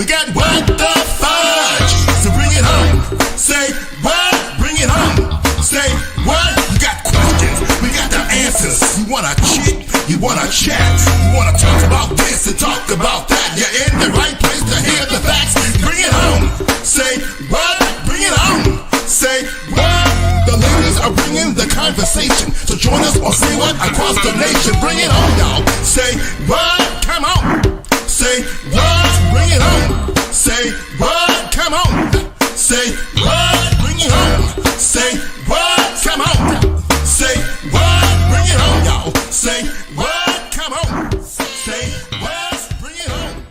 We got what the fudge. So bring it home. Say what? Bring it home. Say what? You got questions. We got the answers. You wanna chit? You wanna chat? You wanna talk about this and talk about that? You're in the right place to hear the facts. Bring it home. Say what? Bring it home. Say what? The ladies are bringing the conversation. So join us or say what across the nation. Bring it on, y'all. Say what? Come on. Say what? Bring it on. Say what? Come on. Say what? Bring it on. Say what? Come on. Say what? Bring it on, y'all. Say what? Come on. Say what? Bring it on.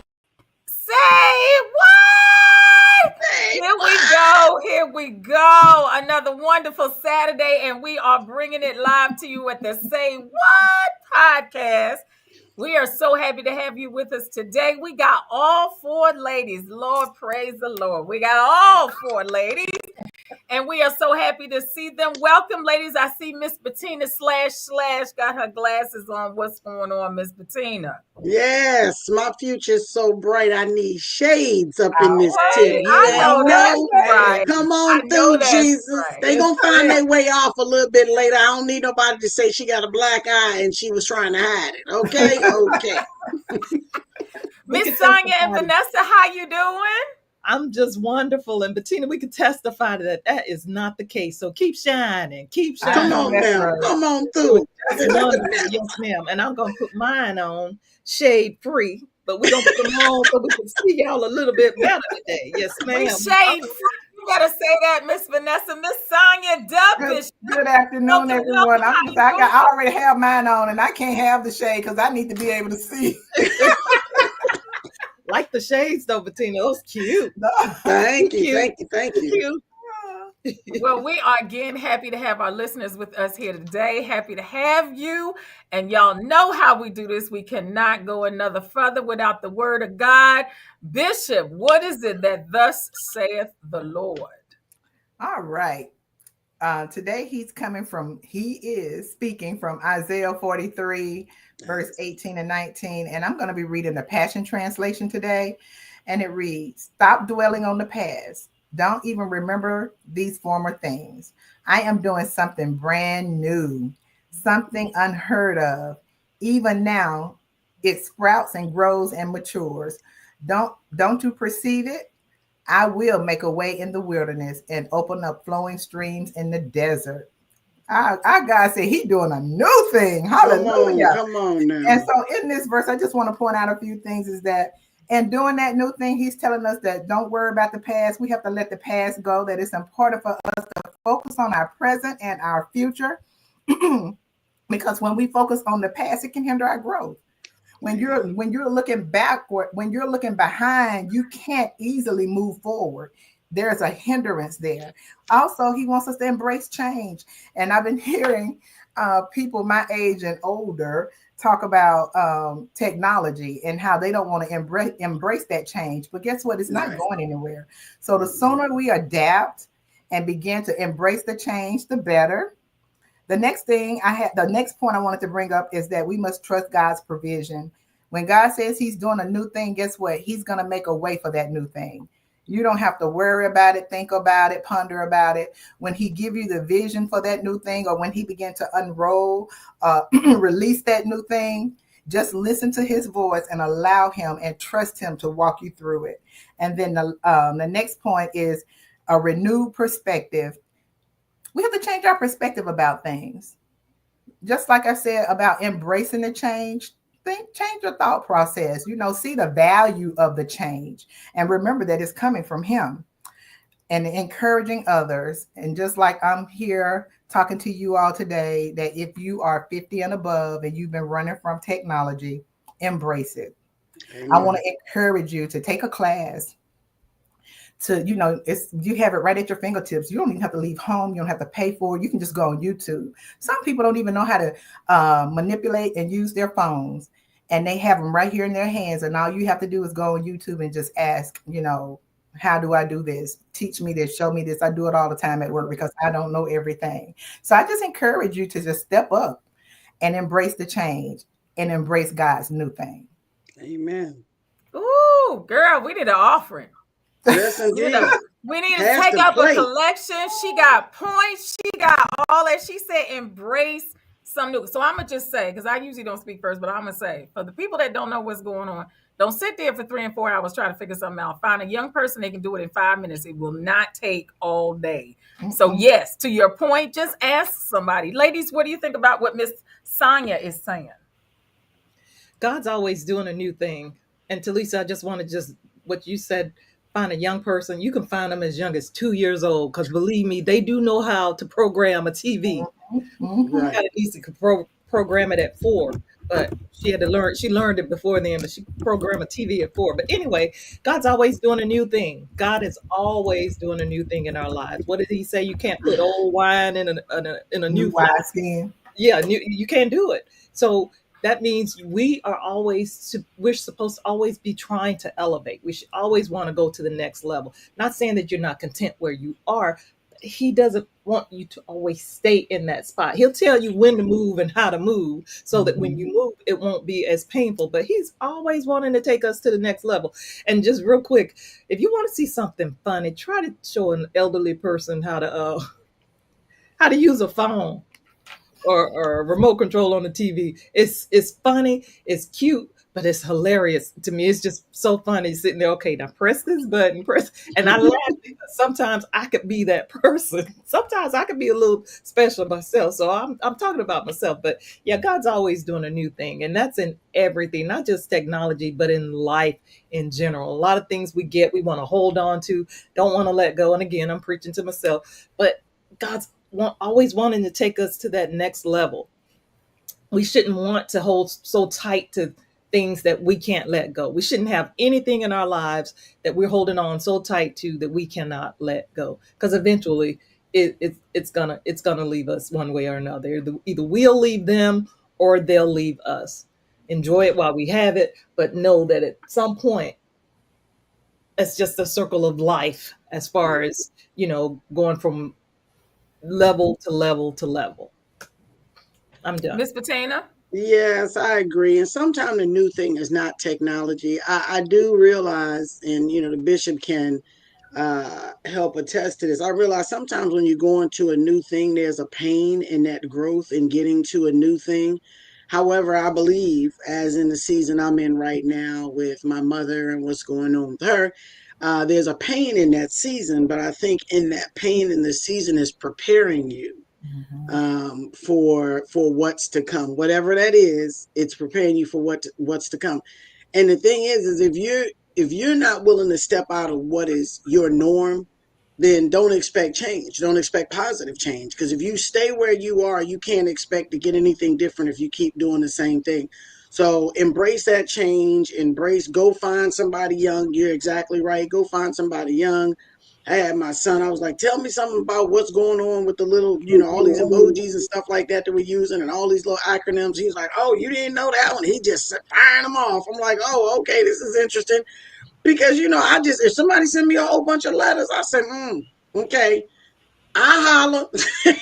Say what? Here we go. Another wonderful Saturday, and we are bringing it live to you at the Say What podcast. We are so happy to have you with us today. We got all four ladies. Lord, praise the Lord. We got all four ladies, and we are so happy to see them. Welcome, ladies. I see Miss Bettina / got her glasses on. What's going on, Miss Bettina? Yes, my future's so bright. I need shades up in this tip. I know that's right. Come on through, Jesus. Right. They gonna find their way off a little bit later. I don't need nobody to say she got a black eye and she was trying to hide it. Okay, okay. Miss Sonia and Vanessa, how you doing? I'm just wonderful. And Bettina, we can testify that that is not the case. So keep shining. Keep shining. Come on now. Right. Come on through. Yes, ma'am. And I'm going to put mine on shade free. But we're going to put them on so we can see y'all a little bit better today. Yes, ma'am. We shade free. You got to say that, Miss Vanessa. Miss Sonia Dubfish. Good afternoon, everyone. I already have mine on, and I can't have the shade because I need to be able to see. Like the shades, though, Bettina. It was cute. Thank you. Well, we are again happy to have our listeners with us here today. Happy to have you. And y'all know how we do this. We cannot go another further without the word of God. Bishop, what is it that thus saith the Lord? All right. Today he is speaking from Isaiah 43, verse 18 and 19. And I'm going to be reading the Passion Translation today. And it reads, "Stop dwelling on the past. Don't even remember these former things. I am doing something brand new, something unheard of. Even now, it sprouts and grows and matures. Don't you perceive it? I will make a way in the wilderness and open up flowing streams in the desert." Our God said he's doing a new thing. Hallelujah. Come on now. And so in this verse, I just want to point out a few things is that and doing that new thing, he's telling us that don't worry about the past. We have to let the past go, that it's important for us to focus on our present and our future. Because when we focus on the past, it can hinder our growth. When you're looking backward, when you're looking behind, you can't easily move forward. There's a hindrance there. Also, he wants us to embrace change. And I've been hearing people my age and older talk about technology and how they don't want to embrace that change. But guess what? It's not going anywhere. So the sooner we adapt and begin to embrace the change, the better. The next point I wanted to bring up is that we must trust God's provision. When God says he's doing a new thing, guess what? He's going to make a way for that new thing. You don't have to worry about it, think about it, ponder about it. When he give you the vision for that new thing, or when he begin to unroll, release that new thing, just listen to his voice and allow him and trust him to walk you through it. And then the next point is a renewed perspective. We have to change our about things. Just like I said about embracing the change, change your thought process, see the value of the change and remember that it's coming from him and encouraging others. And just like I'm here talking to you all today, that if you are 50 and above and you've been running from technology, embrace it. Amen. I want to encourage you to take a class. You have it right at your fingertips. You don't even have to leave home. You don't have to pay for it. You can just go on YouTube. Some people don't even know how to manipulate and use their phones, and they have them right here in their hands. And all you have to do is go on YouTube and just ask, how do I do this? Teach me this, show me this. I do it all the time at work because I don't know everything. So I just encourage you to just step up and embrace the change and embrace God's new thing. Amen. Ooh, Ooh, girl, we need an offering. Yes, We need to, indeed. we need to Pass take the up a plate. collection. She got points. She got all that. She said embrace some new. So I'm gonna just say, because I usually don't speak first, but I'm gonna say for the people that don't know what's going on, don't sit there for 3 and 4 hours trying to figure something out. Find a young person, they can do it in 5 minutes. It will not take all day. So yes, to your point, just ask somebody. Ladies, what do you think about what Miss Sonia is saying? God's always doing a new thing. And Talisa, I just want to just what you said, find a young person. You can find them as young as 2 years old, because believe me, they do know how to program a TV. Right. Got Lisa could program it at 4, but she had to learn. She learned it before then, but she programmed a TV at 4. But anyway, God's always doing a new thing. God is always doing a new thing in our lives. What did He say? You can't put old wine in a New new flask. skin. Yeah, you can't do it. So that means we're supposed to always be trying to elevate. We should always want to go to the next level. Not saying that you're not content where you are. He doesn't want you to always stay in that spot. He'll tell you when to move and how to move so that when you move, it won't be as painful. But he's always wanting to take us to the next level. And just real quick, if you want to see something funny, try to show an elderly person how to use a phone or a remote control on the TV. It's funny, it's cute, but it's hilarious to me. It's just so funny sitting there. Okay, now press this button, press, and I laugh because sometimes I could be that person. Sometimes I could be a little special myself. So I'm talking about myself. But yeah, God's always doing a new thing, and that's in everything, not just technology, but in life in general. A lot of things we want to hold on to, don't want to let go. And again, I'm preaching to myself, but God's always wanting to take us to that next level. We shouldn't want to hold so tight to things that we can't let go. We shouldn't have anything in our lives that we're holding on so tight to that we cannot let go, because eventually it's gonna leave us one way or another. Either we'll leave them or they'll leave us. Enjoy it while we have it, but know that at some point it's just a circle of life, as far as going from level to level to level. I'm done. Miss Patina? Yes, I agree. And sometimes the new thing is not technology. I do realize, and the bishop can help attest to this. I realize sometimes when you go into a new thing, there's a pain in that growth and getting to a new thing. However, I believe, as in the season I'm in right now with my mother and what's going on with her, there's a pain in that season, but I think in that pain in the season is preparing you for what's to come. Whatever that is, it's preparing you for what's to come. And the thing is if you're not willing to step out of what is your norm, then don't expect change. Don't expect positive change. Because if you stay where you are, you can't expect to get anything different if you keep doing the same thing. So embrace that change. Go find somebody young. You're exactly right. Go find somebody young. I had my son, I was like, tell me something about what's going on with the little, all these emojis and stuff like that we're using and all these little acronyms. He's like, oh, you didn't know that one? He just firing them off. I'm like, oh, okay, this is interesting. Because, if somebody send me a whole bunch of letters, I said, okay. I holler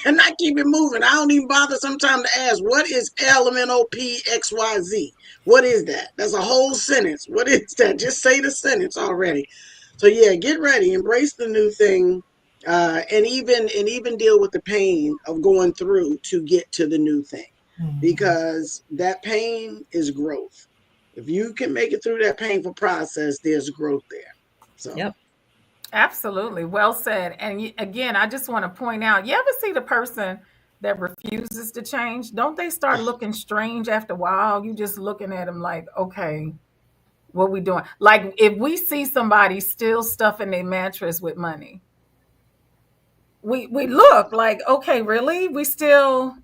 and I keep it moving. I don't even bother sometimes to ask, what is LMNOPXYZ? What is that? That's a whole sentence. What is that? Just say the sentence already. So yeah, get ready, embrace the new thing, and even deal with the pain of going through to get to the new thing, because that pain is growth. If you can make it through that painful process, there's growth there. So Yep. Absolutely. Well said. And again, I just want to point out, you ever see the person that refuses to change? Don't they start looking strange after a while? You just looking at them like, okay, what we doing? Like if we see somebody still stuffing their mattress with money, we look like, okay, really? We still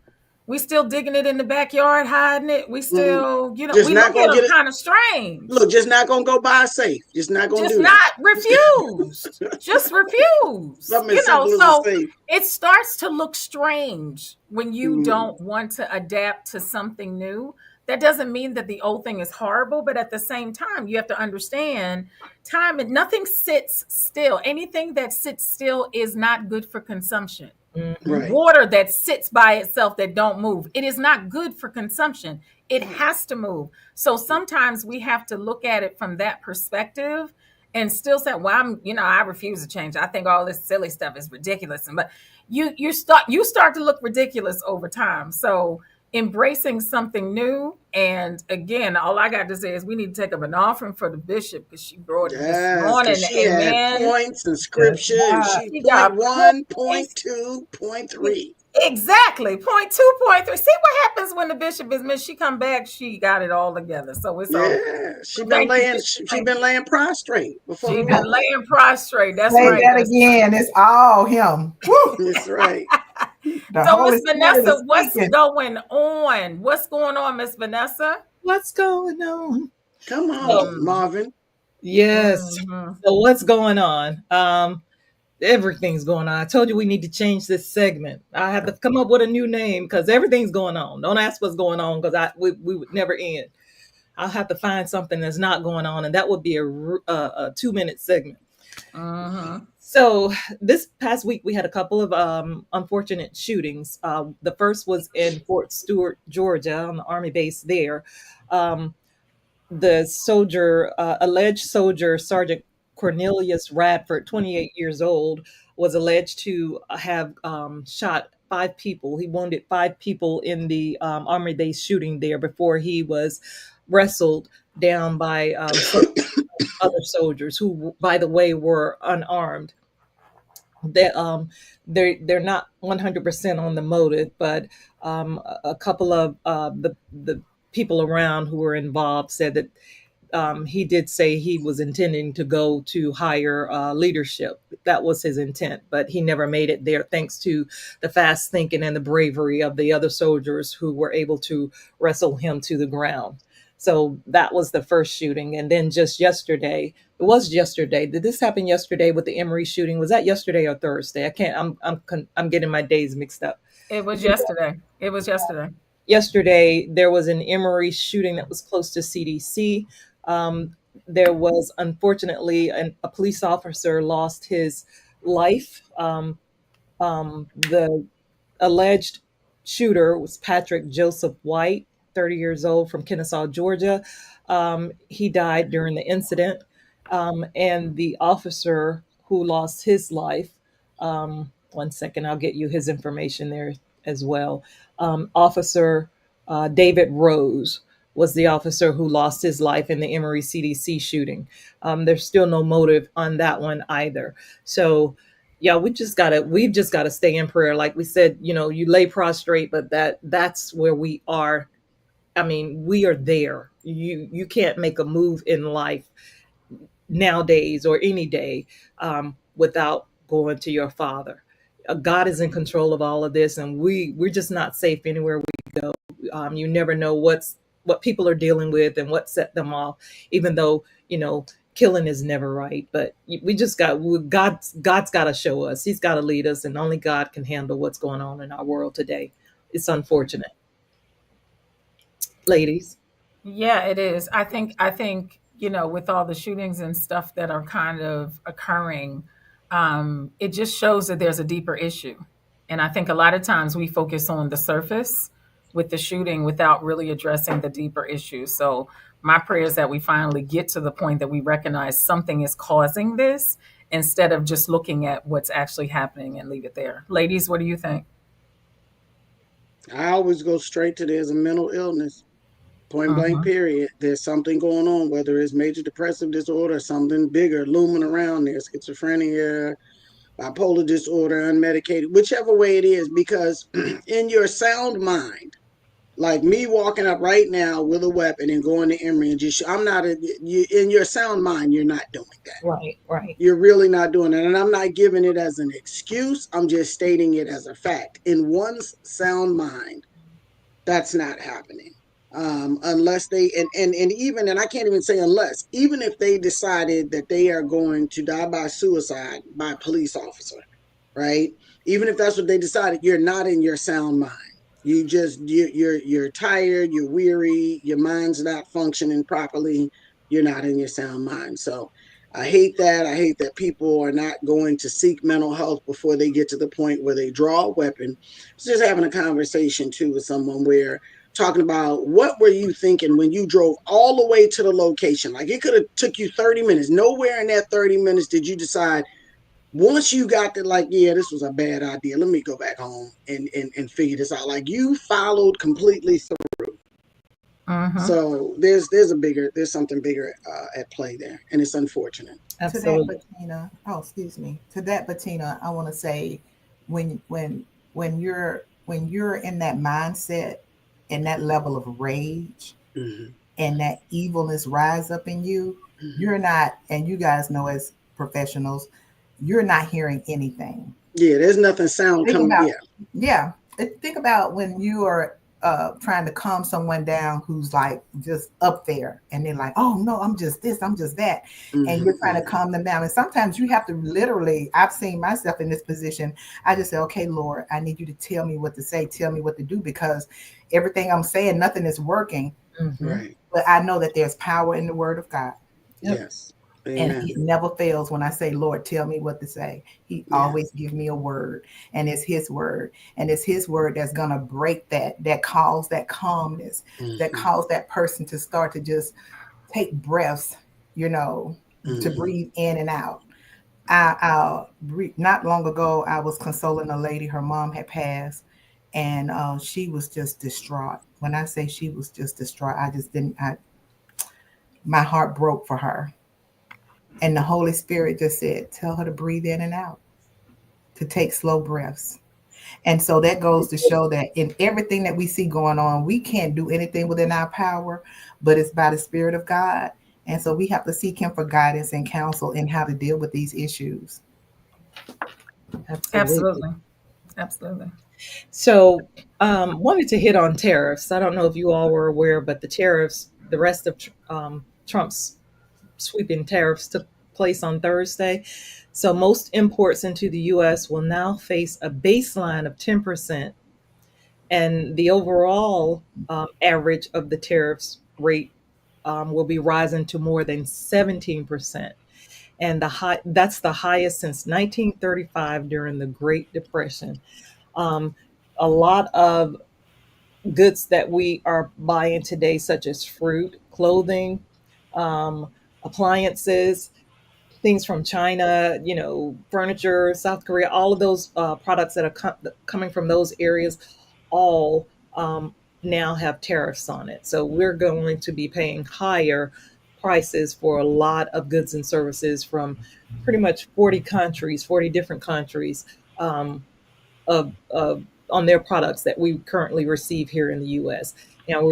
digging it in the backyard, hiding it. We mm, still, just we not look at gonna them get it. kind of strange. Look, just not gonna go buy a safe. Just not gonna Just do that. not refused. Just refused. Something as simple as a So safe. it starts to look strange when you Mm, don't want to adapt to something new. That doesn't mean that the old thing is horrible, but at the same time, you have to understand time and nothing sits still. Anything that sits still is not good for consumption. Mhm. Right. water that sits by itself that don't move. It is not good for consumption. It has to move. So sometimes we have to look at it from that perspective and still say, well, I refuse to change. I think all this silly stuff is ridiculous. But you start to look ridiculous over time. So embracing something new. And again, all I got to say is we need to take up an offering for the bishop because she brought it this Yes, because morning. she had Amen. points and Yes. scripture, and she She point got one, point points. two, point three. Exactly. Point two, point three. See what happens when the bishop is missed. She come back, she got it all together. So it's all good. Yeah, she So been thank you, laying. Bishop. She Thank been you. laying prostrate before the She been Lord. laying prostrate. That's Say right. that That's again. It's all him. Woo! That's right. The so Holy Miss Spirit Vanessa, is what's speaking. going on? What's going on, Miss Vanessa? What's going on? Come So, on, Hmm. Marvin. yes. Hmm. So what's going on? Everything's going on. I told you we need to change this segment. I have to come up with a new name because everything's going on. Don't ask what's going on because we would never end. I'll have to find something that's not going on, and that would be a 2 minute segment. Hmm. So this past week we had a couple of unfortunate shootings. The first was in Fort Stewart, Georgia, on the Army base there. Um, the soldier, alleged soldier, Sergeant Cornelius Radford, 28 years old, was alleged to have shot 5 people. He wounded 5 people in the Army base shooting there before he was wrestled down by some other soldiers who, by the way, were unarmed. They're not 100% on the motive, but a couple of the people around who were involved said that he did say he was intending to go to higher leadership. That was his intent, but he never made it there thanks to the fast thinking and the bravery of the other soldiers who were able to wrestle him to the ground. So that was the first shooting. And then just yesterday, it was yesterday. Did this happen yesterday with the Emory shooting? Was that yesterday or Thursday? I can't. I'm getting my days mixed up. It was yesterday. It was yesterday. Yesterday there was an Emory shooting that was close to CDC. There was unfortunately a police officer lost his life. The alleged shooter was Patrick Joseph White, 30 years old, from Kennesaw, Georgia. He died during the incident. And the officer who lost his life, 1 second, I'll get you his information there as well. Officer David Rose was the officer who lost his life in the Emory CDC shooting. There's still no motive on that one either. So yeah, we've just gotta stay in prayer. Like we said, you lay prostrate, but that's where we are. I mean, we are there. You can't make a move in life nowadays or any day without going to your Father. God is in control of all of this, and we're just not safe anywhere we go. You never know what people are dealing with and what set them off. Even though killing is never right, but we just God's got to show us. He's got to lead us, and only God can handle what's going on in our world today. It's unfortunate, ladies. Yeah, it is. I think, with all the shootings and stuff that are kind of occurring, it just shows that there's a deeper issue. And I think a lot of times we focus on the surface with the shooting without really addressing the deeper issue. So my prayer is that we finally get to the point that we recognize something is causing this instead of just looking at what's actually happening and leave it there. Ladies, what do you think? I always go straight to there's a mental illness. Point blank, Hmm. period. There's something going on, whether it's major depressive disorder, something bigger looming around there, schizophrenia, bipolar disorder, unmedicated, whichever way it is, because in your sound mind, like me walking up right now with a weapon and going to Emory and I'm not, in your sound mind, you're not doing that. Right, right. You're really not doing it. And I'm not giving it as an excuse. I'm just stating it as a fact. In one's sound mind, that's not happening. Unless they and even and I can't even say unless, even if they decided that they are going to die by suicide by a police officer, right? Even if that's what they decided, you're not in your sound mind. You're tired, you're weary, your mind's not functioning properly, you're not in your sound mind. So I hate that. I hate that people are not going to seek mental health before they get to the point where they draw a weapon. I was just having a conversation too with someone where talking about what were you thinking when you drove all the way to the location? Like it could have took you 30 minutes. Nowhere in that 30 minutes did you decide once you got to like, yeah, this was a bad idea. Let me go back home and figure this out. Like you followed completely through. Mm-hmm. So there's something bigger at play there, and it's unfortunate. To that, Absolutely. Bettina. Oh, excuse me. To that, Bettina, I want to say, when you're in that mindset and that level of rage Mm-hmm. and that evilness rise up in you, Mm-hmm. you're not, and you guys know as professionals, you're not hearing anything. Yeah, there's nothing sound Think coming. about, Yeah. yeah. Think about when you are trying to calm someone down who's like just up there, and they're like, "Oh no, I'm just this, I'm just that," and Mm-hmm. you're trying to calm them down. And sometimes you have to literally. I've seen myself in this position. I just say, "Okay, Lord, I need you to tell me what to say, tell me what to do, because everything I'm saying, nothing is working." Hmm. Right. But I know that there's power in the Word of God. Yep. Yes. And Amen. he never fails when I say, Lord, tell me what to say. He Yeah. always gives me a word, and it's his word. And it's his word that's going to break that cause that calmness, that Mm-hmm. cause that person to start to just take breaths, you know, to Mm-hmm. breathe in and out. Not long ago, I was consoling a lady. Her mom had passed, and she was just distraught. When I say she was just distraught, I just didn't. My heart broke for her. And the Holy Spirit just said, tell her to breathe in and out, to take slow breaths. And so that goes to show that in everything that we see going on, we can't do anything within our power, but it's by the Spirit of God. And so we have to seek Him for guidance and counsel in how to deal with these issues. Absolutely. Absolutely. Absolutely. So, wanted to hit on tariffs. I don't know if you all were aware, but the tariffs, the rest of Trump's sweeping tariffs took place on Thursday. So, most imports into the U.S. will now face a baseline of 10%, and the overall average of the tariffs rate will be rising to more than 17%. And that's the highest since 1935 during the Great Depression. Um, a lot of goods that we are buying today, such as fruit, clothing, um, appliances, things from China, furniture, South Korea, all of those products that are coming from those areas, all now have tariffs on it. So we're going to be paying higher prices for a lot of goods and services from pretty much 40 countries, 40 different countries. Of on their products that we currently receive here in the U.S. Now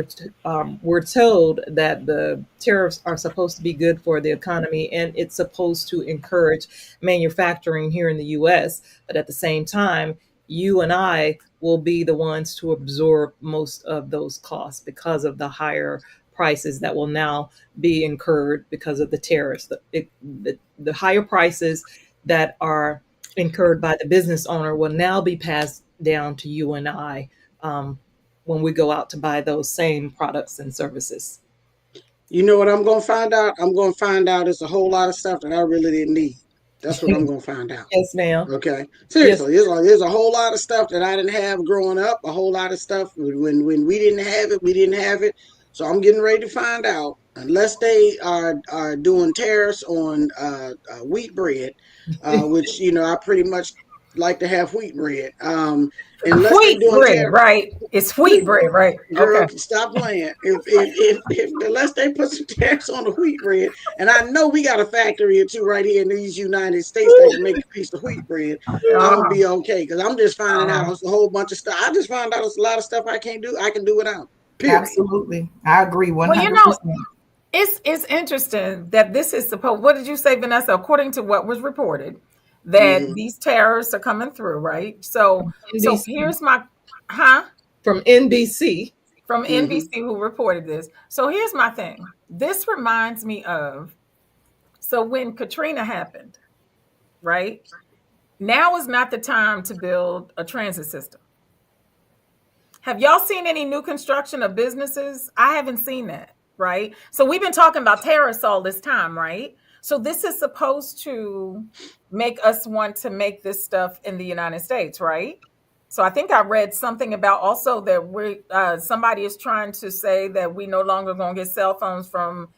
we're told that the tariffs are supposed to be good for the economy and it's supposed to encourage manufacturing here in the U.S. But at the same time, you and I will be the ones to absorb most of those costs because of the higher prices that will now be incurred because of the tariffs. The higher prices that are incurred by the business owner will now be passed down to you and I when we go out to buy those same products and services. You know what I'm gonna find out? I'm gonna find out it's a whole lot of stuff that I really didn't need. That's what I'm gonna find out. Yes, ma'am. Okay, Yes. seriously, there's a whole lot of stuff that I didn't have growing up. A whole lot of stuff when we didn't have it, we didn't have it. So I'm getting ready to find out. Unless they are doing tariffs on wheat bread, which I pretty much like to have wheat bread. Unless they Wheat doing bread, tariffs. right? It's wheat bread, right? Girl, Okay. stop playing. If unless they put some tax on the wheat bread, and I know we got a factory or two right here in these United States that can make a piece of wheat bread, I'm gonna Uh-huh. be okay because I'm just finding out Uh-huh. a whole bunch of stuff. I just found out it's a lot of stuff I can't do. I can do without. Period. Absolutely. I agree Well, 100%. it's interesting that this is supposed. What did you say, Vanessa? According to what was reported, that Hmm. these tariffs are coming through, right? So NBC. here's my, huh? From NBC. From Hmm. NBC who reported this. So here's my thing. This reminds me of, so when Katrina happened, right? Now is not the time to build a transit system. Have y'all seen any new construction of businesses? I haven't seen that, right? So we've been talking about tariffs all this time, right? So this is supposed to make us want to make this stuff in the United States, right? So I think I read something about also that we somebody is trying to say that we no longer gonna get cell phones from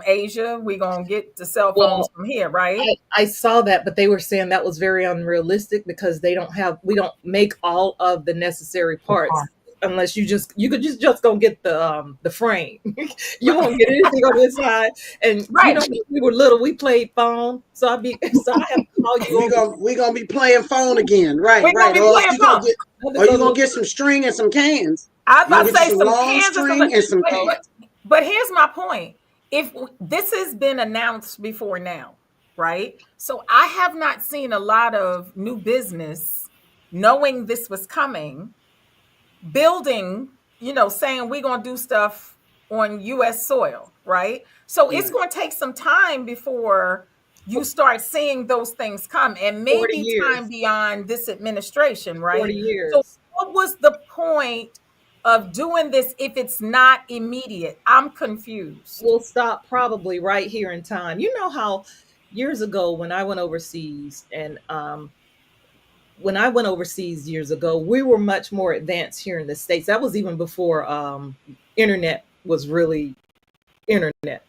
Asia. We gonna get the cell phones Well, from here, right? I saw that, but they were saying that was very unrealistic because we don't make all of the necessary parts unless you could just go get the frame. You Right. won't get anything on this side. And you know, Right. when we were little, we played phone. So so I have to call you We over. gonna be playing phone again, right? We're gonna Right. be playing phone. I have to Or go you to gonna get some string and some cans. I was You gonna about to get you say some some long cans or something, string and some but cans. but here's my point. If this has been announced before now, right? So I have not seen a lot of new business knowing this was coming, building, saying we're going to do stuff on US soil, right? So it's Right. going to take some time before you start seeing those things come, and 40 maybe time years. beyond this administration, 40 right? So years. what was the point of doing this if it's not immediate? I'm confused. We'll stop probably right here in time. You know how years ago when I went overseas and when I went overseas years ago, we were much more advanced here in the States. That was even before internet was really internet.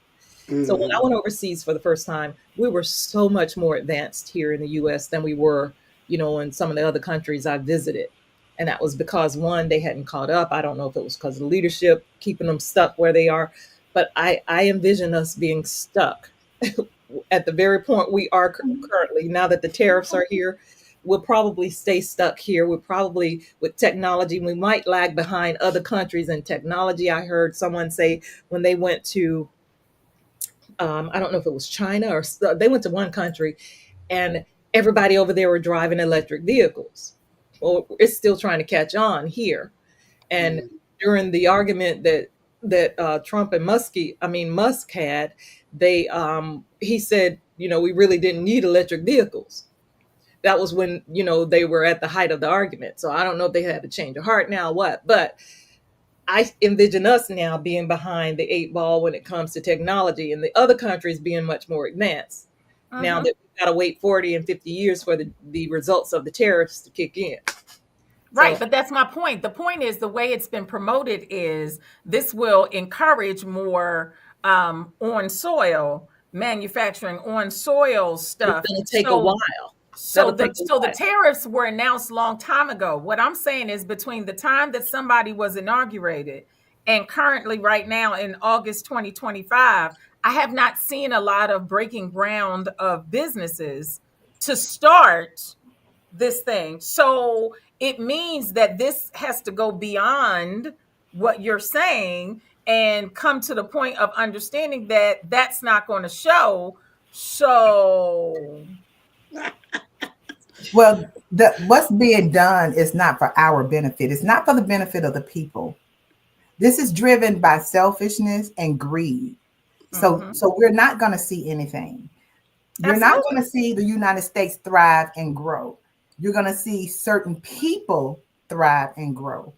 So when I Mm-hmm. went overseas for the first time, we were so much more advanced here in the US than we were, in some of the other countries I visited. And that was because one, they hadn't caught up. I don't know if it was because of leadership keeping them stuck where they are, but I envision us being stuck at the very point we are currently. Now that the tariffs are here, we'll probably stay stuck here. We're probably with technology, we might lag behind other countries in technology. I heard someone say when they went to I don't know if it was China or they went to one country and everybody over there were driving electric vehicles. Well, it's still trying to catch on here. And during the argument that Trump and Musk had, he said, we really didn't need electric vehicles. That was when they were at the height of the argument. So I don't know if they had to change of heart now, or what, but I envision us now being behind the eight ball when it comes to technology and the other countries being much more advanced. Now Mhm. that we've got to wait 40 and 50 years for the results of the tariffs to kick in. Right, So but that's my point. The point is the way it's been promoted is this will encourage more on soil manufacturing, on soil it's stuff. going to take a So while. so That'll the take a so the while. tariffs were announced a long time ago. What I'm saying is between the time that somebody was inaugurated and currently right now in August 2025, I have not seen a lot of breaking ground of businesses to start this thing. So it means that this has to go beyond what you're saying and come to the point of understanding that that's not going to show. So, Well, what's being done is not for our benefit. It's not for the benefit of the people. This is driven by selfishness and greed. So, mhm, so we're not going to see anything. You're not going absolutely. to see the United States thrive and grow. You're going to see certain people thrive and grow.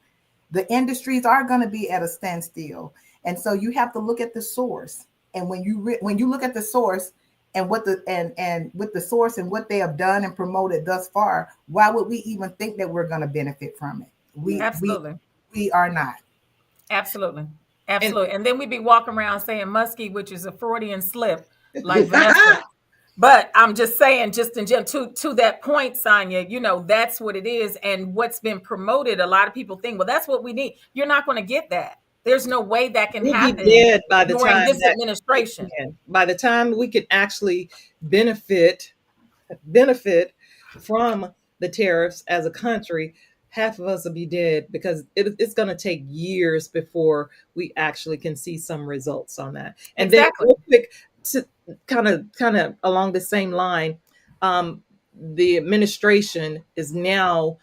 The industries are going to be at a standstill, and so you have to look at the source. And when you look at the source and what and with the source and what they have done and promoted thus far, why would we even think that we're going to benefit from it? We Right. we Absolutely. we are not. Absolutely. And Absolutely. And then we be walking around saying musky, which is a Freudian slip, like Vanessa. But I'm just saying, just in general, to that point, Sonia, that's what it is. And what's been promoted, a lot of people think, well, that's what we need. You're not going to get that. There's no way that can we'll be happen dead by the during time this that it administration. can. By the time we can actually benefit from the tariffs as a country, half of us will be dead because it's going to take years before we actually can see some results on that. And then, Exactly. real quick, to kind of along the same line, the administration is now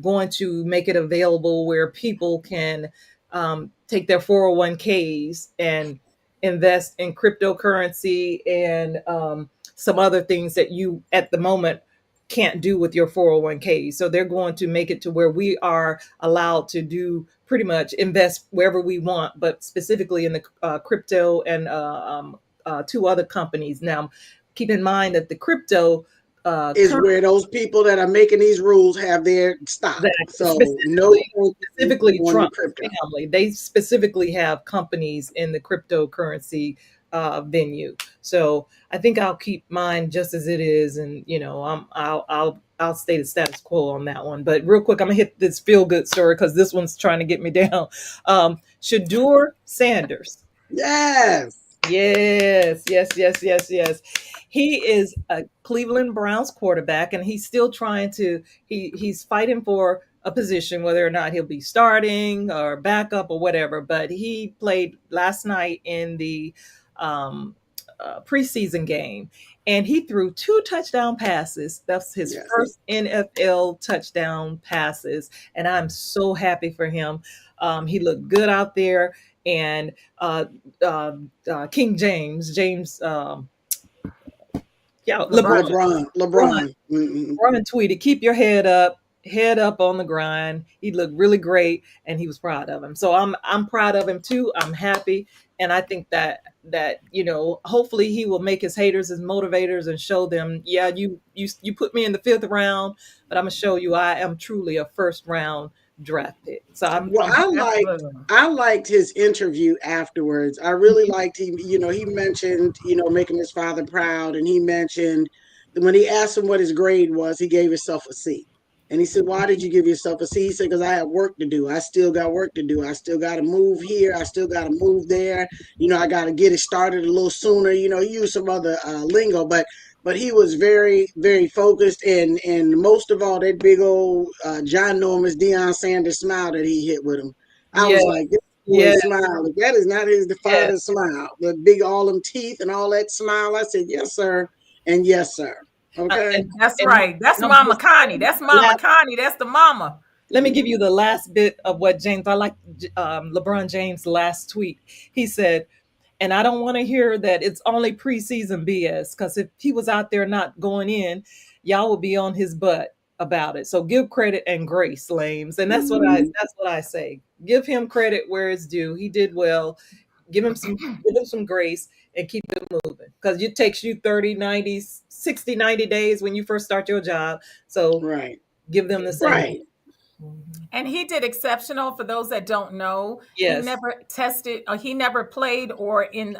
going to make it available where people can take their 401ks and invest in cryptocurrency and some other things that you at the moment can't do with your 401k. So they're going to make it to where we are allowed to do pretty much invest wherever we want, but specifically in the crypto and two other companies. Now, keep in mind that the crypto is where those people that are making these rules have their stock. So no specifically on the Trump crypto. family. They specifically have companies in the cryptocurrency venue. So I think I'll keep mine just as it is, and I'll stay the status quo on that one. But real quick, I'm gonna hit this feel good story because this one's trying to get me down. Shadur Sanders. Yes. Yes, yes, yes, yes, yes. He is a Cleveland Browns quarterback, and he's still trying to. He's fighting for a position, whether or not he'll be starting or backup or whatever. But he played last night in the um, preseason game, and he threw 2 touchdown passes. That's his first NFL touchdown passes, and I'm so happy for him. He looked good out there, and King James, LeBron. Ron tweeted, "Keep your head up on the grind." He looked really great, and he was proud of him. So I'm proud of him too. I'm happy, and I think that hopefully he will make his haters his motivators and show them, yeah, you put me in the 5th round, but I'm gonna show you I am truly a 1st round draft pick. So I liked his interview afterwards. I really liked he mentioned, making his father proud, and he mentioned that when he asked him what his grade was, he gave himself a C. And he said, "Why did you give yourself a C?" He said, "Because I have work to do. I still got work to do. I still got to move here. I still got to move there. I got to get it started a little sooner." He used some other lingo, but he was very, very focused, and most of all, that big old John Norman's Deion Sanders smile that he hit with him. I was like, this boy smile. If that is not his father's smile, the big all them teeth and all that smile. I said, "Yes, sir," and "Yes, sir." Okay, that's right. That's Mama Connie. That's Mama Connie. That's the mama. Let me give you the last bit of what James. I like LeBron James' last tweet. He said, "And I don't want to hear that it's only preseason BS, because if he was out there not going in, y'all would be on his butt about it. So give credit and grace, Lames." And that's what I say. Give him credit where it's due. He did well. Give him some grace and keep it moving, because it takes you 30, 90, 60, 90 days when you first start your job. So give them the same. Right. And he did exceptional. For those that don't know, yes. He never tested, or he never played or in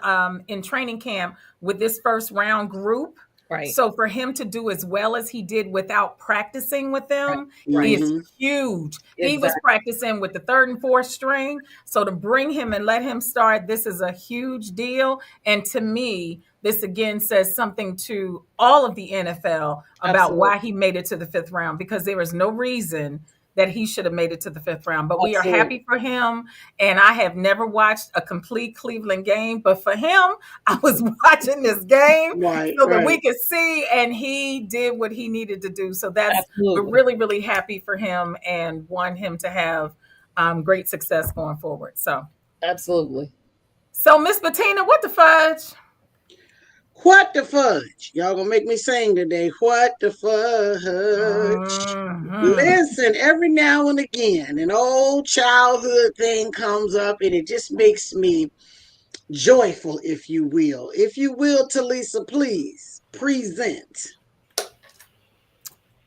training camp with this 1st round group. Right. So for him to do as well as he did without practicing with them is huge. Exactly. He was practicing with the 3rd and 4th string. So to bring him and let him start, this is a huge deal. And to me, this again says something to all of the NFL about why he made it to the 5th round, because there is no reason that he should have made it to the 5th round. But we are happy for him. And I have never watched a complete Cleveland game, but for him, I was watching this game so that we could see, and he did what he needed to do. So we're really, really happy for him and want him to have great success going forward. So absolutely. So Miss Bettina, what the fudge? What the fudge? Y'all gonna make me sing today. What the fudge? Listen, every now and again, an old childhood thing comes up, and it just makes me joyful, if you will. If you will, Talisa, please present.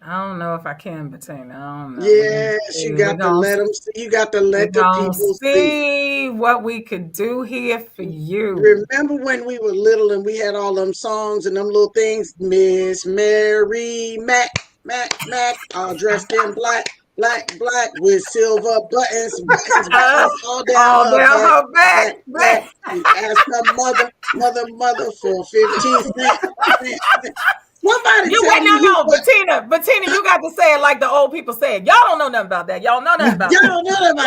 I don't know if I can, Bettina. I don't know. Yes, you got to let them see. You got to let the people see what we could do here for you. Remember when we were little and we had all them songs and them little things? Miss Mary Mac, all dressed in black, with silver buttons all down her back. Ask her mother for 15 cents. Bettina, you got to say it like the old people say it. Y'all don't know nothing about that. Y'all don't know nothing about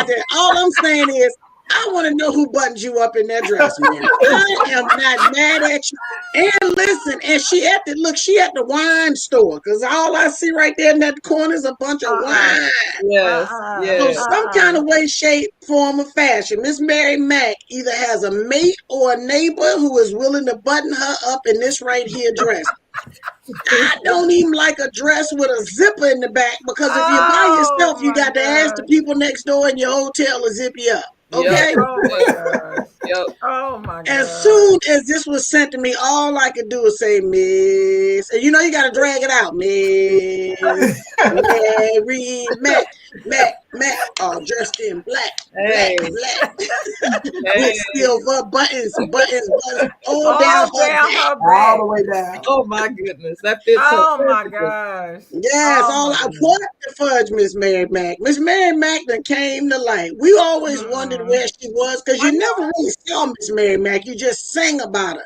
that. All I'm saying is, I want to know who buttons you up in that dress, man. I am not mad at you. And listen, and she at the wine store, because all I see right there in that corner is a bunch of wine. Yes. So some kind of way, shape, form, or fashion, Miss Mary Mack either has a mate or a neighbor who is willing to button her up in this right here dress. I don't even like a dress with a zipper in the back, because if you're by yourself, you got to ask the people next door in your hotel to zip you up. Yep. Okay. Oh my gosh. Yep. Oh my As gosh. soon as this was sent to me, all I could do was say, Miss. And you know, you got to drag it out. Miss Mary Mac, dressed in black, Hey, black, with hey. silver buttons, all down All her down back. her All back. the way down. Oh my goodness, that fits her Oh my perfectly. gosh. Yes, Oh all my I goodness. what the fudge, Miss Mary Mac. Miss Mary Mac then came to light. We always wondered Mm. where she was because I you know. never really saw Miss Mary Mac. You just sang about her.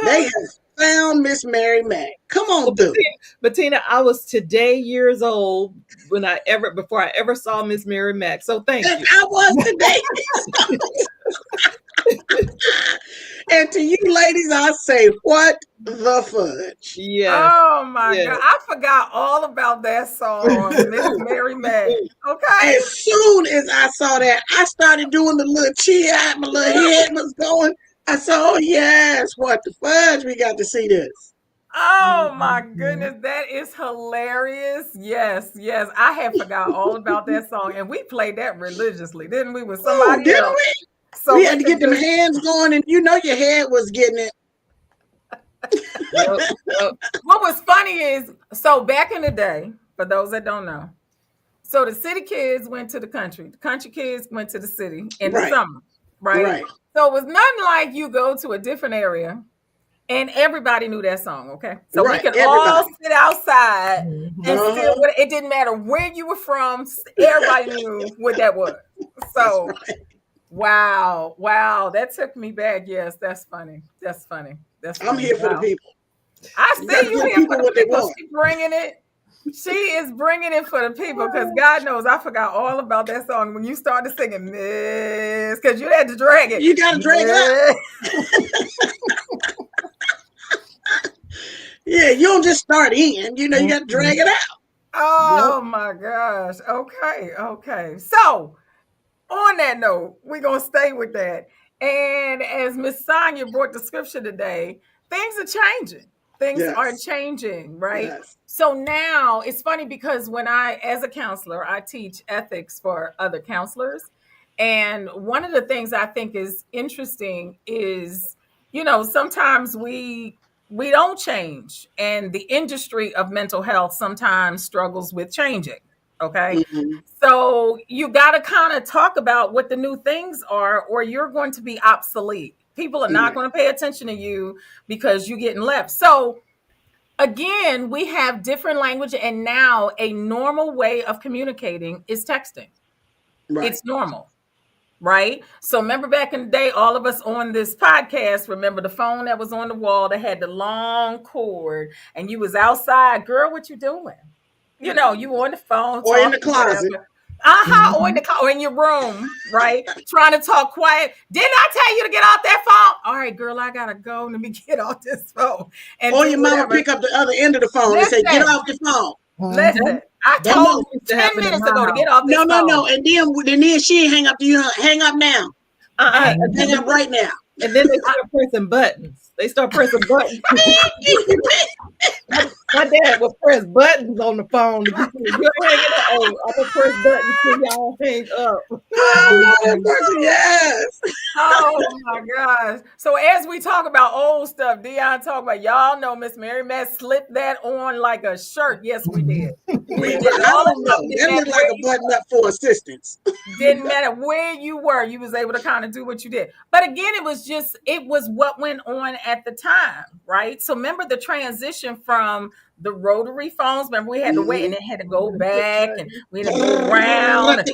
They Uh-huh. have found Miss Mary Mac. Come Well, on through. Bettina, I was today years old before I ever saw Miss Mary Mack. So thank And you. I was today. And to you ladies, I say, what the fudge? Yes, Oh my yes. God. I forgot all about that song, Miss Mary Mac. Okay. As soon as I saw that, I started doing the little cheer out. My little head was going. I said, oh, yes, what the fudge? We got to see this. Oh my Mhm. goodness, that is hilarious. Yes, yes. I had forgot all about that song. And we played that religiously, didn't we? With Oh, somebody didn't else. we? So We we had to get could them just hands going, and you know your head was getting it. Yep, yep. what was funny is so back in the day, for those that don't know, so the city kids went to the country kids went to the city in the Right, summer, right? right. So it was nothing like you go to a different area and everybody knew that song, okay? So we Right, could all everybody. sit outside and Mhm. still, Uh-huh. it didn't matter where you were from, everybody knew what that was. That's So, right. wow, wow, that took me back. Yes, that's funny. That's funny. That's I'm funny. here for the Wow. people. I You got see to you give here for people the what they people. want. She bringing it. She is bringing it for the people because God knows I forgot all about that song when you started singing Miss because you had to drag it. You got to drag it out. Miss. Yeah, you don't just start in. You know, you got to drag Mhm. it out. Yep. Oh my gosh. Okay. Okay. So on that note, we're gonna stay with that. And as Miss Sonia brought the scripture today, things are changing. Things are Yes, changing, right? yes. So now it's funny because when I, as a counselor, I teach ethics for other counselors. And one of the things I think is interesting is, sometimes we don't change, and the industry of mental health sometimes struggles with changing. Okay. Hmm. So you got to kind of talk about what the new things are, or you're going to be obsolete. People are not Right, going to pay attention to you because you're getting left. So again, we have different language, and now a normal way of communicating is texting. right. It's normal, right? So remember back in the day, all of us on this podcast remember the phone that was on the wall that had the long cord, and you was outside, girl. What you doing? You on the phone Or in the talking, closet. whatever. Uh-huh, or in the Mhm. car, or in your room, right? Trying to talk quiet. Didn't I tell you to get off that phone? All right, girl, I gotta go. Let me get off this phone and Or do your mama whatever. pick up the other end of the phone and say, get Listen, off the phone. listen. Mhm. I That told No, never you used to 10 happen in minutes my ago to house. get off this no, no, phone. no. And then she ain't hang up to you. Hang up now. Uh-uh. Hey, Hang up right now. And then they start pressing buttons. They start pressing buttons. My dad would press buttons on the phone to get you. You ain't hanging up. Oh, I'm gonna press buttons till y'all hang up. Oh, Lord have mercy. Yes. oh my gosh. So as we talk about old stuff, Dion talk about y'all know Miss Mary Matt slipped that on like a shirt. Yes, we did. We did I all don't that stuff. know. That looked like a button up for assistance. Didn't matter where you were, you was able to kind of do what you did. But again, it was what went on at the time, right? So remember the transition from the rotary phones. Remember we had to wait and Mhm. it had to go The push back and button. we had to move around and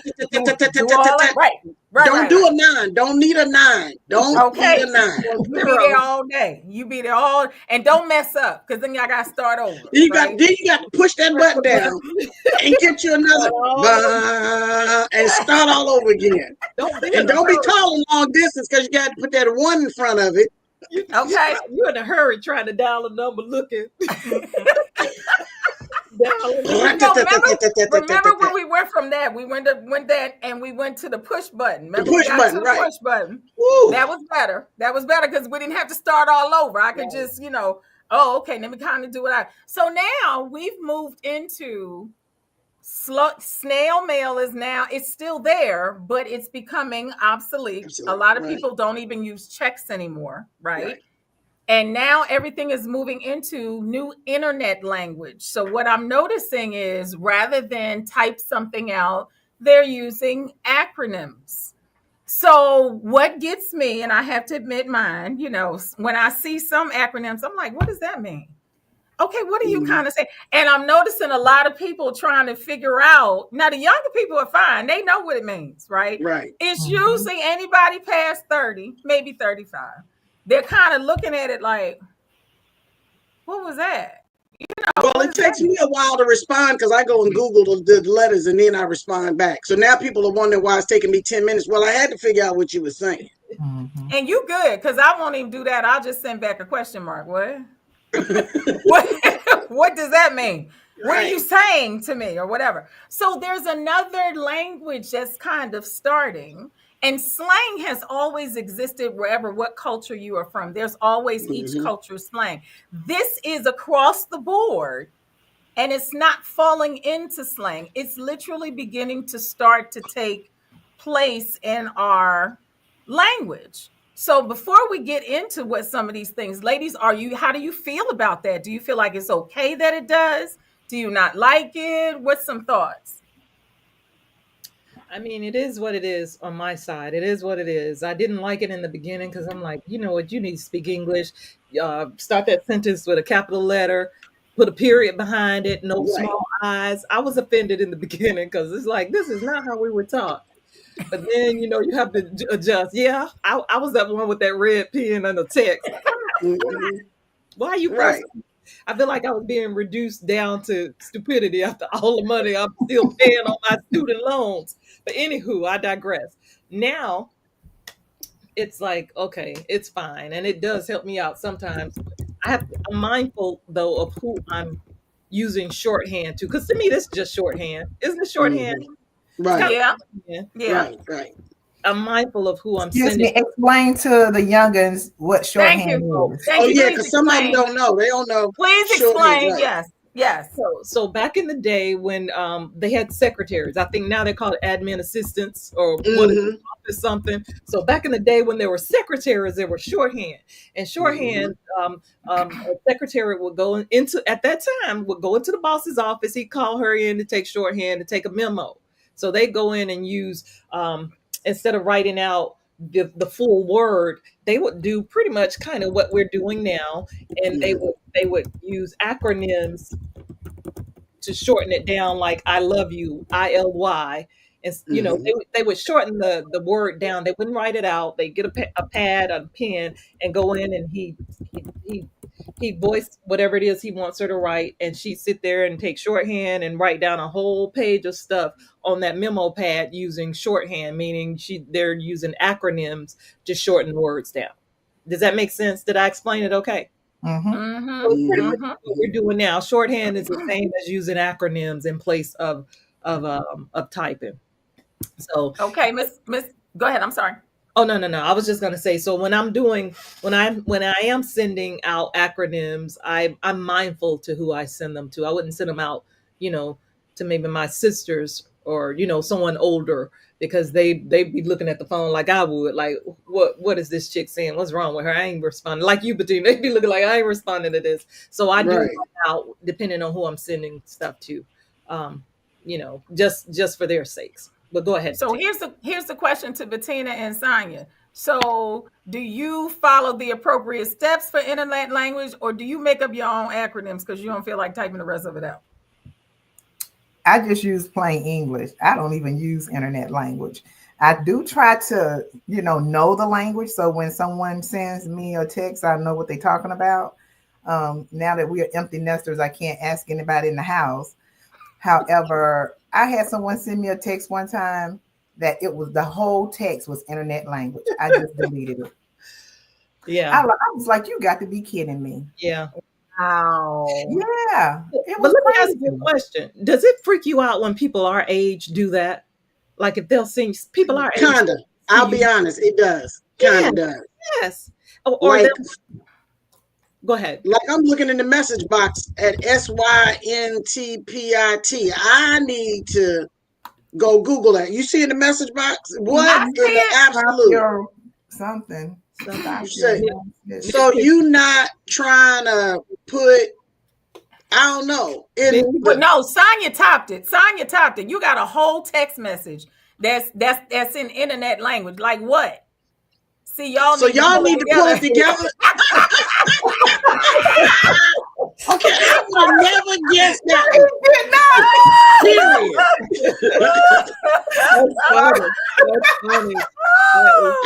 do all that. Right, right, Don't right, do right. a 9. Don't need a 9. Don't need a Okay. 9. Or You be there zero. all day. You be there all and don't mess up because then y'all gotta start over, right? Then you got to push that Press button the down button. and get you another Start all over. and start all over again. Don't be And in a don't be hurry. calling long distance because you got to put that 1 in front of it. Okay. You in a hurry trying to dial a number, looking dial a number. No, remember when we went from that? We went that and we went to the push button. The Remember we push got to button, the right. push button. Woo. That was better. That was better because we didn't have to start all over. I could Right. just, oh, okay, let me kind of do it out. So now we've moved into Snail mail is now, it's still there, but it's becoming obsolete. A Absolutely. lot of Right. people don't even use checks anymore, Right. right? And now everything is moving into new internet language. So what I'm noticing is rather than type something out, they're using acronyms. So what gets me, and I have to admit mine, when I see some acronyms, I'm like, what does that mean? Okay, what are you Mhm. kind of saying? And I'm noticing a lot of people trying to figure out. Now, the younger people are fine. They know what it means, right? Right. It's Mhm. usually anybody past 30, maybe 35. They're kind of looking at it like, what was that? Well, What it does that takes mean? me a while to respond because I go and Google the letters and then I respond back. So now people are wondering why it's taking me 10 minutes. Well, I had to figure out what you were saying. Mhm. And you good, because I won't even do that. I'll just send back a question mark. What what does that mean? What are Right. you saying to me or whatever? So there's another language that's kind of starting, and slang has always existed wherever what culture you are from. There's always each Hmm. culture's slang. This is across the board, and it's not falling into slang. It's literally beginning to start to take place in our language. So before we get into what some of these things, ladies, how do you feel about that? Do you feel like it's okay that it does? Do you not like it? What's some thoughts? I mean, it is what it is on my side. It is what it is. I didn't like it in the beginning because I'm like, you know what, you need to speak English. Start that sentence with a capital letter, put a period behind it, no Right. small eyes. I was offended in the beginning because it's like, this is not how we were taught. But then, you have to adjust. Yeah, I was that one with that red pen and the text. Hmm. Why are you Right. pressing? I feel like I was being reduced down to stupidity after all the money I'm still paying on my student loans. But anywho, I digress. Now it's like, okay, it's fine. And it does help me out sometimes. I'm mindful though of who I'm using shorthand to. Because to me, this is just shorthand. Isn't it shorthand? Hmm. It's kind Right. Yeah, of shorthand. yeah. Right. Right. I'm mindful of who I'm Excuse sending. me. Explain to the youngins what Thank you. shorthand is. Thank Oh you. yeah, Please because some of them explain. don't know. They don't know Please shorthand. explain. Right. Yes. Yes. So back in the day when they had secretaries, I think now they call it admin assistants or what is it, Hmm. office something. So back in the day when there were secretaries, there were shorthand, and Hmm. shorthand. A secretary would go into at that time would go into the boss's office. He'd call her in to take shorthand to take a memo. So they go in and use instead of writing out the full word, they would do pretty much kind of what we're doing now, and they would use acronyms to shorten it down, like I love you, ILY. And Hmm. they would shorten the word down. They wouldn't write it out. They get a pad, a pen, and go in, and he voiced whatever it is he wants her to write, and she sit there and take shorthand and write down a whole page of stuff on that memo pad using shorthand, meaning they're using acronyms to shorten words down. Does that make sense? Did I explain it okay? Mm-hmm. So it's Mm-hmm. pretty Hmm. much Mm-hmm. what we're doing now. Shorthand is the same as using acronyms in place of typing. So, Okay, Miss. Go ahead. I'm sorry. oh no, no, no. I was just gonna say. So when I am sending out acronyms, I'm mindful to who I send them to. I wouldn't send them out, you know, to maybe my sisters or someone older because they'd be looking at the phone like I would, like what is this chick saying? What's wrong with her? I ain't responding. Like you, Bettina, they'd be looking like I ain't responding to this. So I do Right. write out depending on who I'm sending stuff to, just for their sakes. But go ahead, So Bettina. here's the question to Bettina and Sonia. So do you follow the appropriate steps for internet language, or do you make up your own acronyms because you don't feel like typing the rest of it out? I just use plain English. I don't even use internet language. I do try to, know the language. So when someone sends me a text, I know what they're talking about. Now that we are empty nesters, I can't ask anybody in the house. However, I had someone send me a text one time that it was the whole text was internet language. I just deleted it. Yeah, I was like, you got to be kidding me. yeah. Wow. Yeah, it But was let me ask you a crazy. question. Does it freak you out when people our age do that? Like if they'll sing people our age Kinda. see I'll be you. honest. It does. Yes, Kinda does. yes. Or they'll Like Go ahead. Like I'm looking in the message box at SYNTPIT. I need to go Google that. You see in the message box? What I in see the it. absolute? Something. You say, so you not trying to put, I don't know. But no, Sonya topped it. Sonya topped it. You got a whole text message that's in internet language. Like what? See, y'all so need y'all to need to pull it together. Okay, I would have never guessed that. Period. That's funny. That's funny.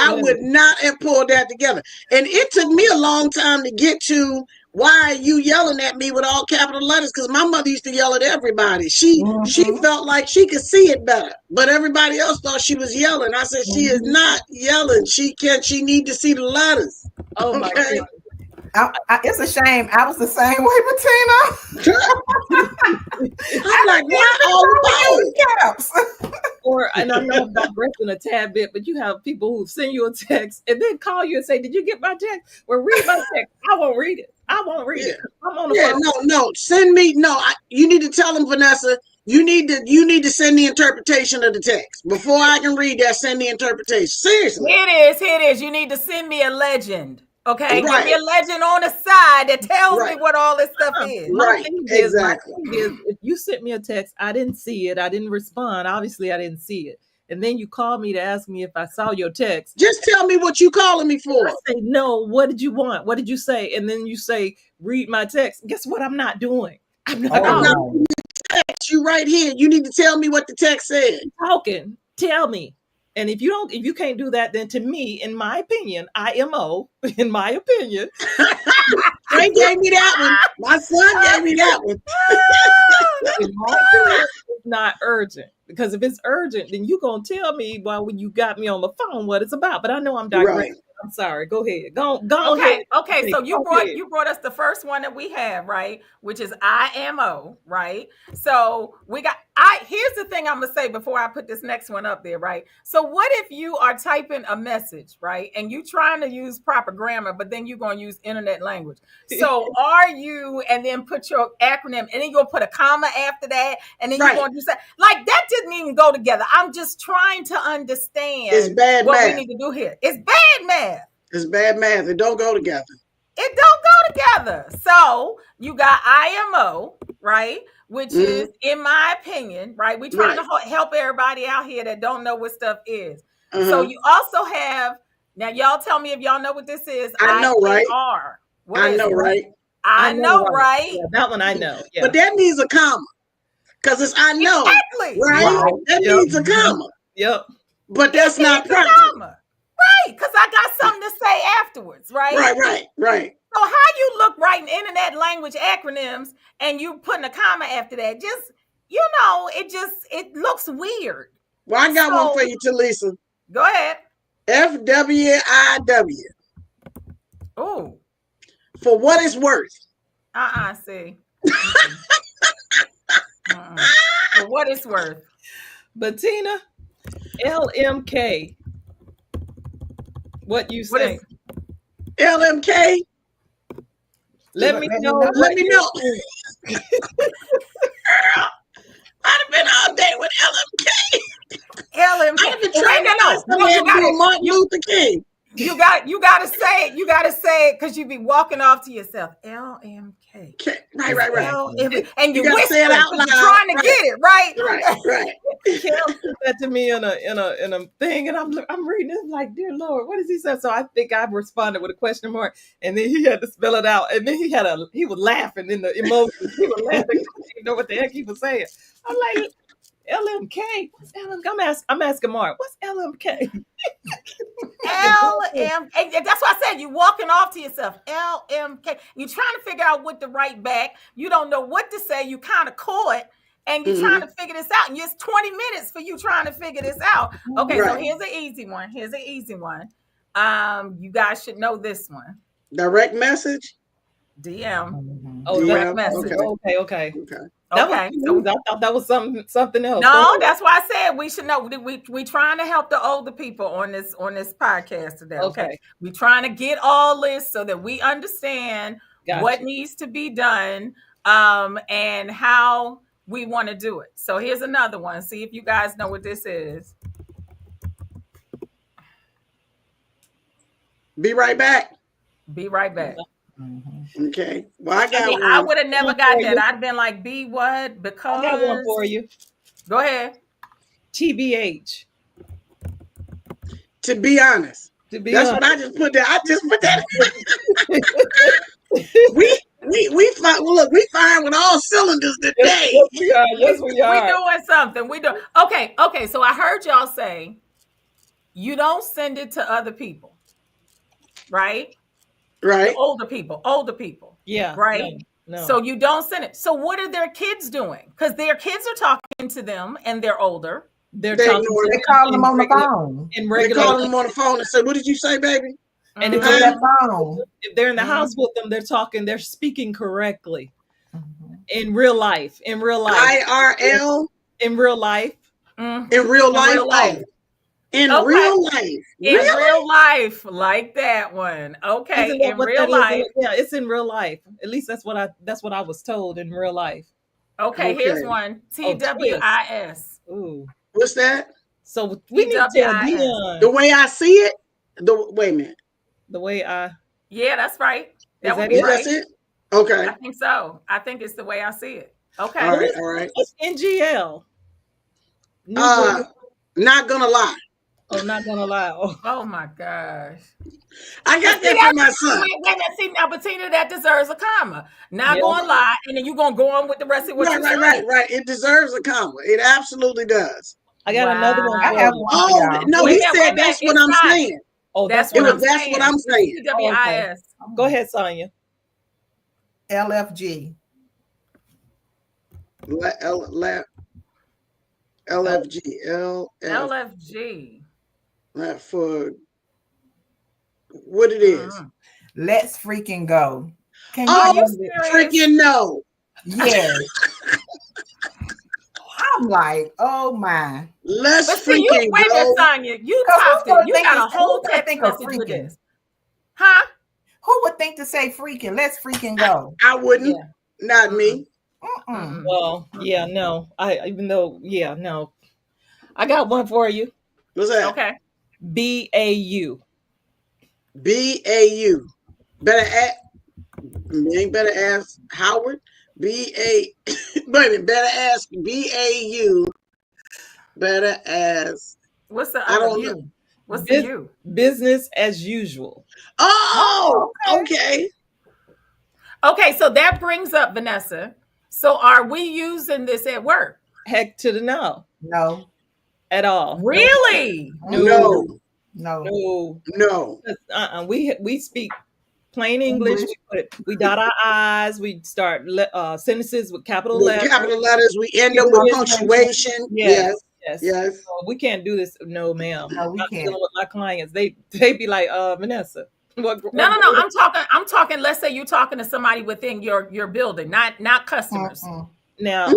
I would not have pulled that together. And it took me a long time to get to why are you yelling at me with all capital letters? Because my mother used to yell at everybody. She felt like she could see it better, but everybody else thought she was yelling. I said, she is not yelling. She need to see the letters. Oh my God. It's a shame. I was the same way, Bettina. I'm like, why all the caps? And I know I'm digressing a tad bit, but you have people who send you a text and then call you and say, "Did you get my text?" Well, read my text. I won't read it. I won't read it. I'm on the phone. No. Send me. No, you need to tell them, Vanessa. You need to send the interpretation of the text before I can read that. Send the interpretation. Seriously, Here it is. You need to send me a legend. Okay, right. Give me a legend on the side that tells me what all this stuff is. My thing is, if you sent me a text, I didn't see it, I didn't respond. Obviously, I didn't see it. And then you call me to ask me if I saw your text. Just tell me what you calling me for. I say, no, what did you want? What did you say? And then you say, read my text. Guess what I'm not doing? I'm not doing text you right here. You need to tell me what the text said. Talking. Tell me. And if you can't do that, then to me, in my opinion, IMO, in my opinion. Frank gave me that one. My son gave me that one. In my opinion, it's not urgent. Because if it's urgent, then you're going to tell me when you got me on the phone what it's about. But I know I'm digressing. Right. I'm sorry. Go ahead. Go ahead. Okay. So you brought us the first one that we have, right? Which is IMO, right? So here's the thing I'm gonna say before I put this next one up there, right? So what if you are typing a message, right? And you trying to use proper grammar, but then you're gonna use internet language. So and then put your acronym, and then you're gonna put a comma after that, and then you're gonna do something. Like that didn't even go together. I'm just trying to understand what we need to do here. It's bad math. It's bad math. It don't go together. It don't go together. So you got IMO, right? Which is, in my opinion, right? We trying to help everybody out here that don't know what stuff is. So you also have, now y'all tell me if y'all know what this is. I know, right? I know, right? Yeah, that one I know. Yeah. But that needs a comma. Because it's I know. Exactly. Right? That needs a comma. Yep. But that's not proper. Right, because I got something to say afterwards, right? Right. So how you look writing internet language acronyms and you putting a comma after that? Just, it looks weird. Well, I got one for you, Talisa. Go ahead. FWIW. Oh. For what it's worth. See. For what it's worth. Bettina, LMK. What you say? LMK? Let me know. Let me know. Girl, I'd have been all day with LMK. I've been trying to Martin Luther King. You gotta say it. You gotta say it because you be walking off to yourself. LMK. Right. And you gotta say it out loud. You're trying to get it right. Right. Kel put that to me in a thing, and I'm reading it like, dear Lord, what does he say? So I think I responded with a question mark, and then he had to spell it out, and then he was laughing in the emojis. He was laughing. I didn't know what the heck he was saying. I'm like, LMK. What's LMK? I'm asking Mark. What's LMK? LMK. That's why I said you walking off to yourself. LMK. You're trying to figure out what to write back. You don't know what to say. You kind of caught, and you're trying to figure this out. And it's 20 minutes for you trying to figure this out. Okay, so here's an easy one. You guys should know this one. Direct message. DM. Oh, direct message. Okay. I thought that was something else. No, that's why I said we should know. We trying to help the older people on this podcast today. Okay. We trying to get all this so that we understand what Gotcha. needs to be done, and how we want to do it. So here's another one. See if you guys know what this is. Be right back. Be right back. Okay. Well, I got I one. would have never One got for that. you. I'd been like, be what? I got one Because. for you. Go ahead. TBH. To be honest, To be that's honest. what I just put there. I just put that. we fine. Well, look, we fine with all cylinders today. Yes, we are. Yes, we We are. doing something. We do. Okay. So I heard y'all say you don't send it to other people, right? The Right. older people. Yeah. Right. No. So you don't send it. So what are their kids doing? Because their kids are talking to them and they're older. They're They talking ignore to They it. call in them on the regular, phone. in They regular. call them on the phone and say, "What did you say, baby?" And if Pick up they're, that phone. if they're in the house Mhm. with them, they're talking. They're speaking correctly Mhm. in real life. In real life. IRL In real life. Mhm. in real life. real life. Oh, in Okay. real life. In Really? real life, like that one. Okay, Isn't that in what real that life. is? Yeah, it's in real life. At least that's what I was told in real life. Okay, here's Okay. one. Oh, twist. TWIS. Ooh. What's that? So we need to tell TWIS. The Dion way I see it. Wait a minute. the way I Yeah, that's right. is That would that be Yeah, it? right. that's it. Okay. I think so. I think it's the way I see it. All Okay. right. All right. What's NGL? New Girl. Not gonna lie. Oh, not gonna lie. Oh, Oh my gosh. I got See, that from my son. wait a minute. See, now, Bettina, that deserves a comma. Not yeah. going to lie, and then you're going to go on with the rest of what you said. Right. It deserves a comma. It absolutely does. I got another one I for have you. one for Oh y'all. no, Wait he a minute, said that's what it's I'm not. saying. Oh, That's It what was I'm that's saying. what I'm saying. It's TWIS. Go ahead, Sonia. LFG. LFG. LFG. For what it is. Mhm. Let's freaking go. Can Are Oh, you believe it? serious? freaking no. Yes. I'm like, oh my. Let's But see, you freaking wait a minute, go. Sonya. You Because topped it. You got a whole who's gonna text think of message with freaking? this. Huh? Who would think to say freaking? Let's freaking go. I wouldn't. Yeah. Not me. Mm-mm. Well, yeah, no. No. I got one for you. What's that? Okay. BAU. BAU. Better ask Howard. Wait a minute, better ask BAU. Better ask. What's the I other don't know. you? What's the you? Business as usual. Oh, Oh, okay. Okay, so that brings up Vanessa. So are we using this at work? Heck to the no. No. At all. Really? No. No. We speak plain English. We dot our I's. We start sentences with capital With letters. capital letters, we end up with punctuation. Yes. So we can't do this. No, ma'am. No, we I'm can't. dealing with my clients. They be like, Vanessa. No. I'm talking. Let's say you're talking to somebody within your building, not customers. Mm-mm. Now,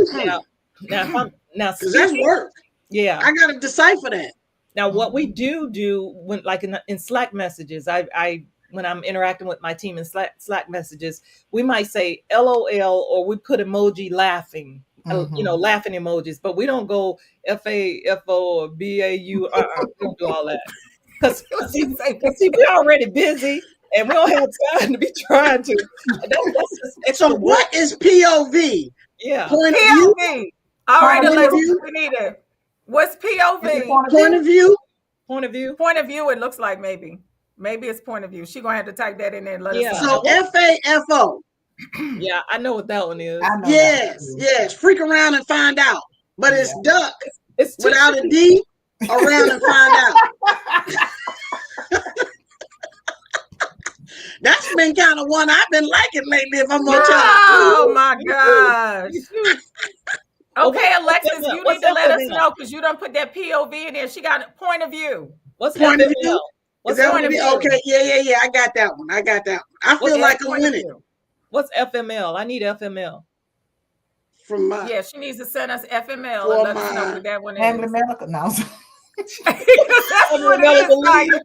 Because that's work. Yeah. I gotta decipher that. Now, what we do when, like in Slack messages, I when I'm interacting with my team in Slack messages, we might say LOL or we put emoji laughing, laughing emojis, but we don't go FAFO or BAU. We don't do all that because we're already busy and we don't have time to be trying to. That's just extra So what is POV? Yeah. Point of view. POV. All right, Point of Alexa, view? we need it. What's POV? Point of view. Point of view. Point of view. It looks like maybe it's point of view. She's gonna have to type that in there and let us So know. FAFO. Yeah, I know what that one is. Yes. Freak around and find out. But it's duck It's without a D around and find out. That's been kind of one I've been liking lately, if I'm gonna tell you. Oh my gosh. Okay, Alexis, you need to let us know because you don't put that POV in there. She got a point of view. What's Point of FML? view? What's Is that point of what it view? is? Okay, yeah. I got that one. I feel like I'm winning. What's FML? I need FML. From my Yeah, she needs to send us FML and let us know what that one is. Family medical. No. That's what it is, Maya.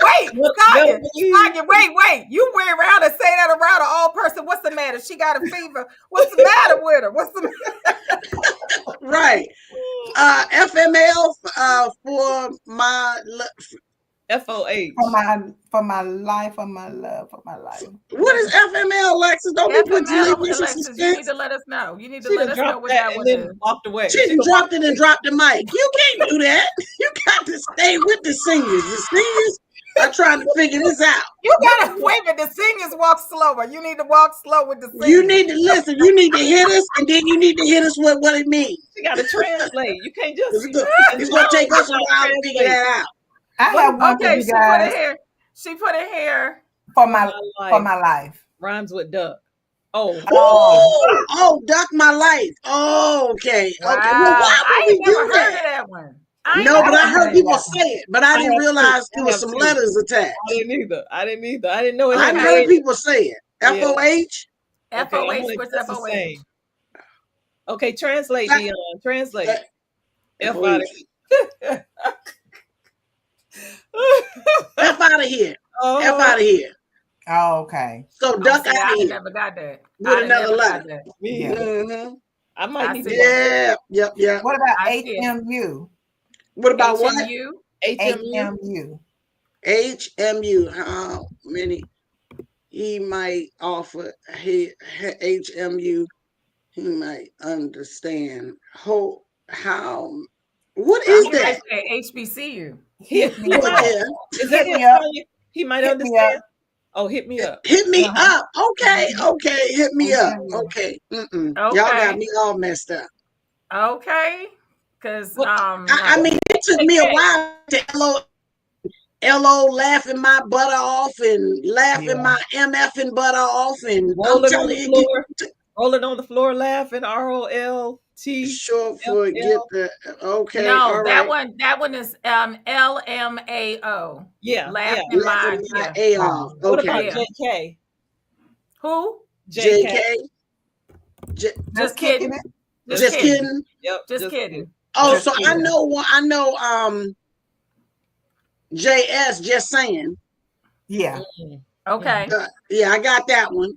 Wait, Better Sonya, believe. Sonya, wait. You went around and say that around an old person. What's the matter? She got a fever. What's the matter with her? What's the Right. FML for my FOH. for my life, for my love, for my life. what is FML, Alexis? Don't be leaving me some Alexis, you need suspense. to let us know. You need to She let done us know dropped what that that and one then is. walked away. She done dropped it and dropped the mic. You can't do that. You got to stay with the seniors. The seniors are trying to figure this out. You gotta wait a minute. The seniors walk slower. You need to walk slow with the seniors. You need to listen. You need to hit us, and then you need to hit us with what it means. She got to translate. You can't just. It's going to take us a while to figure that out. I have one for Okay, you she put it guys here. She put it here. for my life. Rhymes with duck. Oh, Oh, duck my life. Oh, okay. Wow. Okay. Well, why would I we ain't never do heard that? of that one. No, but I heard people that say it, but I didn't have realize two. it I was have some two. letters attached. I didn't either. I didn't know it I had heard letters. people say it. Yeah. FOH. Okay, I'm FOH, gonna what's guess the FOH? same. Okay, translate, That- Dion. Translate. F FOH. out of F out of here. F Oh, out of here. Oh, okay. So duck See, out I of done here never got that. with I done another never letter. got that. me Yeah. either. Mm-hmm. I might I need see to Yeah. Yep. What about I see it. HMU? What about what? HMU. HMU. HMU. HMU. How many? He might offer HMU. He might understand how. What is I'm going to that? say HBCU. Hit me Well, up. yeah. Is that Hit it? me up. Sonya? He might Hit me understand. up. Oh, hit me up. Hit me Uh-huh. up. Okay. Okay. Hit me up. HMU. Okay. Mm-mm. Y'all Okay. got me all messed up. Okay. Because, What- I mean, it took me a while to LO laughing my butter off and laughing my MFing butter off. And I'm Rolling on telling the you, floor. Rolling on the floor laughing. ROLT. sure forget the okay. no, All right. that one is LMAO. Yeah. Laughing Yeah. Laughing my yeah. A off. What about Okay. Yeah. JK? Who? JK. JK. Just kidding. it. Just kidding. Yep. Just kidding. Oh, Just so kidding. I know one. I know JS. Just saying. Yeah. Okay. Yeah, I got that one.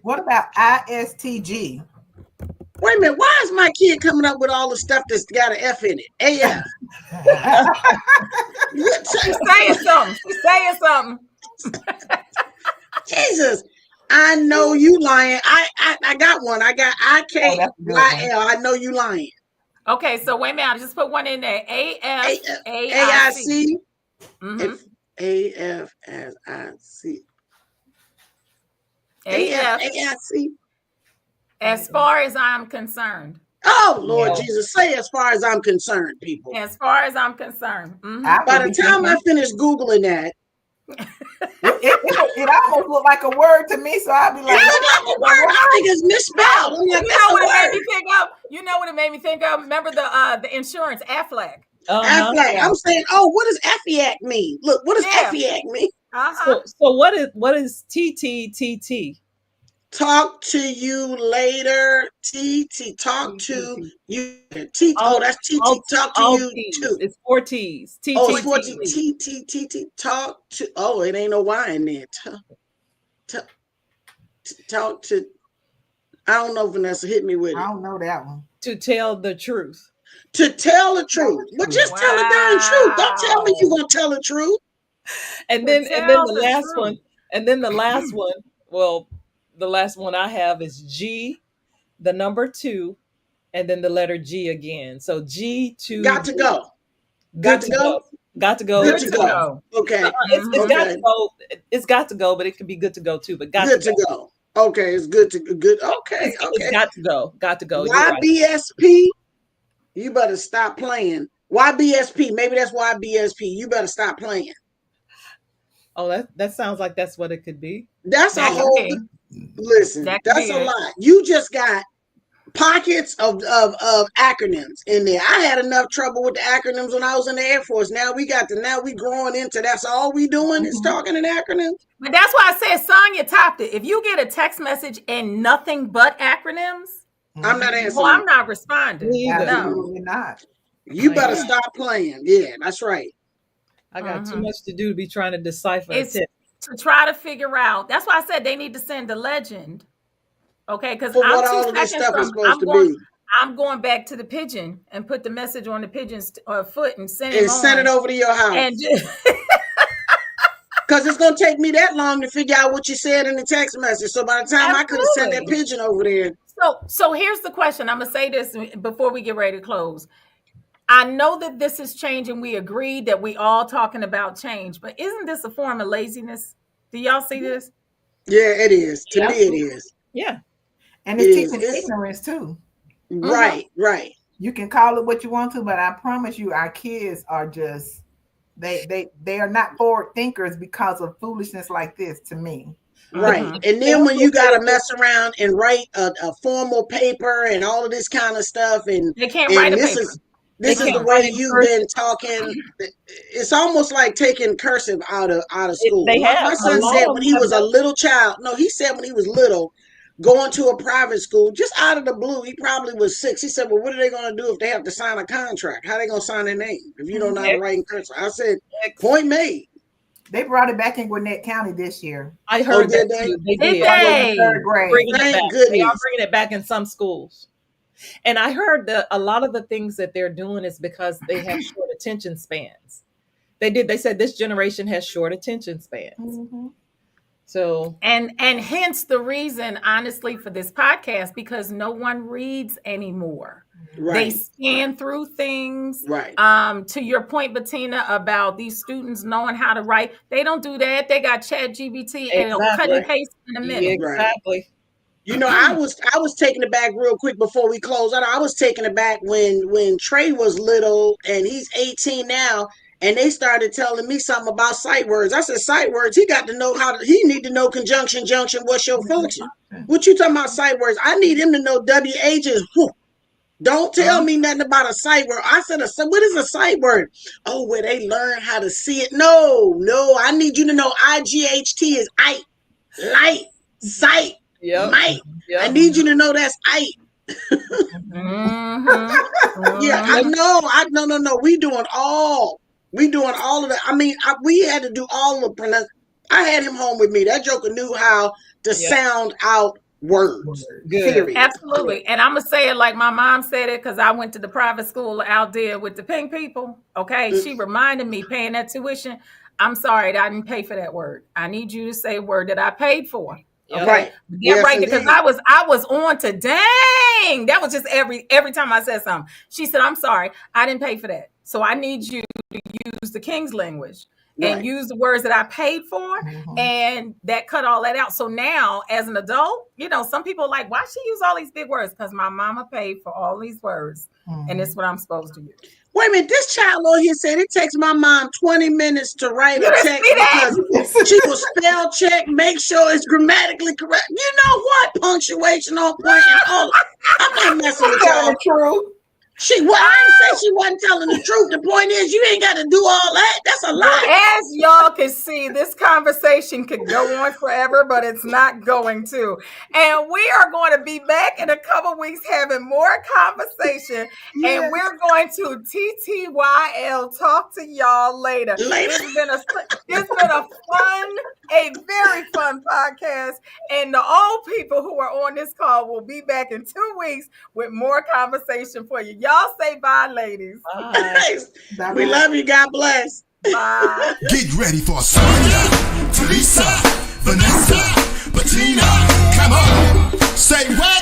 What about ISTG? Wait a minute. Why is my kid coming up with all the stuff that's got an F in it? AF. She's saying something. She's saying something. Jesus. I know you lying. I got one. I got that's a good one. IKYL. I know you lying. Okay, so wait a minute. I just put one in there. AFAIC. AIC. Mm-hmm. AF as I see. AF. AIC. As far as I'm concerned. Oh, Lord Yeah. Jesus. Say as far as I'm concerned, people. As far as I'm concerned. Mhm. By the time I finish Googling that, it almost looked like a word to me, so I'll be like, I think it's misspelled. I'm like, You that's know what a it made word. me think of? You know what it made me think of? Remember the insurance, Aflac. Aflac. I'm saying, oh, what does Affiac mean? Look, what does Yeah. Affiac mean? Uh-huh. So what is TTTT? Talk to you later. TT. Talk to you. T. Oh, that's TT. Talk to you T's. too. It's 4 T's. TT. Oh, it's 14. TT. Talk to. Oh, it ain't no Y in there. Talk to. I don't know, Vanessa. Hit me with it. I don't know that one. To tell the truth. To tell the truth. But just tell the darn truth. Don't tell me you're going to tell the truth. And then the last truth. one. And then the last one. Well, the last one I have is G, the number 2, and then the letter G again. So G2. Got to go. Got to go. Got to go. Good to go. Okay. It's got to go. It's got to go, but it can be good to go too. But good to go. Okay, it's good to good. Okay, It's got to go. Got to go. YBSP, you better stop playing. YBSP, maybe that's YBSP. You better stop playing. Oh, that sounds like that's what it could be. That's a whole. Listen, that's a lot. You just got pockets of acronyms in there. I had enough trouble with the acronyms when I was in the Air Force. Now we growing into that's all we doing is talking in acronyms. But that's why I said Sonya topped it. If you get a text message and nothing but acronyms, I'm not answering. Well, I'm not responding. Absolutely not. You better stop playing. Yeah, that's right. I got too much to do to be trying to decipher It's a tip. to try to figure out. That's why I said they need to send a legend. Okay, because For I'm what 2 all of this seconds stuff is from supposed to be. I'm going back to the pigeon and put the message on the pigeon's foot and send him And send it on. over to your house. And just Because it's going to take me that long to figure out what you said in the text message. So by the time I could have sent that Absolutely. pigeon over there. So here's the question. I'm gonna say this before we get ready to close. I know that this is changing. We agreed that we all talking about change, but isn't this a form of laziness? Do y'all see this? Yeah, it is. To Yeah. me, it is. Yeah. And It it's is. teaching It's ignorance too. right, right. You can call it what you want to, but I promise you, our kids are just they are not forward thinkers because of foolishness like this. To me, Right. Mhm. And then when you got to mess around and write a formal paper and all of this kind of stuff, and They can't write a this paper. is this is the can't way write in you've cursive. been talking. It's almost like taking cursive out of school. They My have. A son lot said of when them he have was a done. little child. No, he said when he was little, going to a private school, just out of the blue, he probably was 6. He said, "Well, what are they going to do if they have to sign a contract? How are they going to sign their name if you don't know how to write in cursive?" I said, "Point made." they brought it back in Gwinnett County this year. I heard did that they? too. They Did did. they? Third grade. Bringing it Thank back. They goodness. are bringing it back in some schools. And I heard that a lot of the things that they're doing is because they have short attention spans. They said this generation has short attention spans. So And hence the reason, honestly, for this podcast, because no one reads anymore. They Right. scan through things. Right. To your point, Bettina, about these students knowing how to write, they don't do that. They got Chat GBT and it'll cut and paste in a minute. exactly. You know, I was taken aback real quick before we close out. I was taken aback when Trey was little and he's 18 now, and they started telling me something about sight words. I said, sight words, he got to know he need to know conjunction, junction, what's your function? What you talking about sight words? I need him to know WH is who. Don't tell me nothing about a sight word. I said, what is a sight word? Oh, where they learn how to see it. No, I need you to know IGHT is I, light, sight. Yep. Might. Yep. I need you to know that's I. Yeah, I know. No. We doing all of that. I mean, we had to do all the pronunciation. I had him home with me. That joker knew how to sound out words. Good. Period. Absolutely. And I'm going to say it like my mom said it, because I went to the private school out there with the pink people. Okay. She reminded me paying that tuition. I'm sorry, I didn't pay for that word. I need you to say a word that I paid for. Yep. Okay. Right. Get right, indeed. because I was on to dang. That was just every time I said something. She said, I'm sorry, I didn't pay for that. So I need you to use the King's language and use the words that I paid for. And that cut all that out. So now as an adult, you know, some people are like, why she use all these big words? Because my mama paid for all these words. And it's what I'm supposed to use. Wait a minute, this child on here said it takes my mom 20 minutes to write a text because she will spell check, make sure it's grammatically correct. You know what? Punctuation on point and all. I'm not messing with y'all. True. I didn't say she wasn't telling the truth. The point is, you ain't got to do all that. That's a lie. As y'all can see, this conversation could go on forever, but it's not going to. And we are going to be back in a couple weeks having more conversation. Yes. And we're going to TTYL talk to y'all later. It's been a very fun podcast. And the old people who are on this call will be back in 2 weeks with more conversation for you. Y'all say bye, ladies. Bye. We love you. God bless. Bye. Get ready for Sonia, Teresa, Vanessa, Bettina. Come on, say what?